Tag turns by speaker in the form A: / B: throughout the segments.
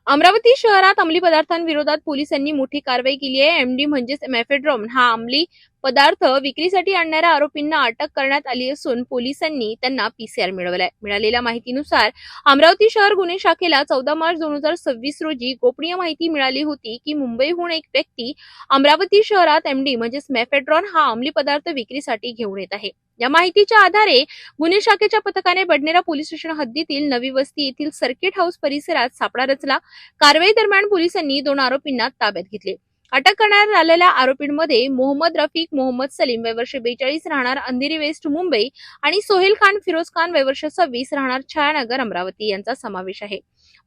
A: अमरावती शहरात अंमली पदार्थांविरोधात पोलिसांनी मोठी कारवाई केली आहे। एमडी म्हणजेच मेफेड्रोन हा अंमली पदार्थ विक्रीसाठी आणणाऱ्या आरोपींना अटक करण्यात आली असून पोलिसांनी त्यांना पीसीआर मिळवलाय। मिळालेल्या माहितीनुसार अमरावती शहर गुन्हे शाखेला 14 मार्च 2026 रोजी गोपनीय माहिती मिळाली होती की मुंबईहून एक व्यक्ती अमरावती शहरात एमडी म्हणजेच मेफेड्रोन हा अंमली पदार्थ विक्रीसाठी घेऊन येत आहे। या माहितीच्या आधारे गुन्हे शाखेच्या पथकाने बडनेरा पोलीस स्टेशन हद्दीतील नवी वस्ती येथील सर्किट हाऊस परिसरात सापळा रचला। कारवाई दरम्यान पोलिसांनी 2 आरोपींना ताब्यात घेतले। अटक करण्यात आलेल्या आरोपींमध्ये मोहम्मद रफिक मोहम्मद सलीम वय वर्ष 42 राहणार अंधेरी वेस्ट मुंबई आणि सोहेल खान फिरोज खान वय वर्ष 26 राहणार छायानगर अमरावती यांचा समावेश आहे।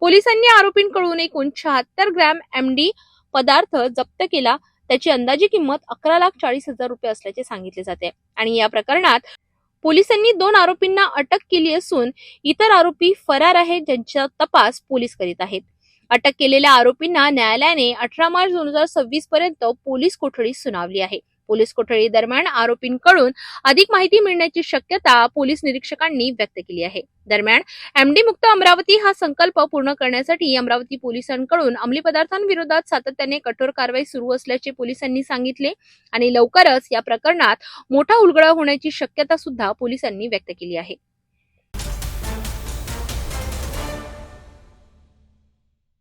A: पोलिसांनी आरोपींकडून एकूण 76 ग्रॅम एमडी पदार्थ जप्त केला। त्याची अंदाजी किंमत 11,40,000 रुपये असल्याचे सांगितले जाते आणि या प्रकरणात पोलिसांनी 2 आरोपींना अटक केली असून इतर आरोपी फरार आहेत, ज्यांचा तपास पोलीस करीत आहेत। अटक केलेल्या आरोपींना न्यायालयाने 18 मार्च 2026 पर्यंत पोलीस कोठडी सुनावली आहे। पोलीस कोठडी दरम्यान आरोपींकडून अधिक माहिती मिळण्याची शक्यता पोलीस निरीक्षकांनी व्यक्त केली आहे। दरम्यान एमडी मुक्त अमरावती हा संकल्प पूर्ण करण्यासाठी अमरावती पोलिसांकडून अंमली पदार्थांविरोधात सातत्याने कठोर कारवाई सुरू असल्याचे पोलिसांनी सांगितले आणि लवकरच या प्रकरणात मोठा उलगडा होण्याची शक्यता सुद्धा पोलिसांनी व्यक्त केली आहे।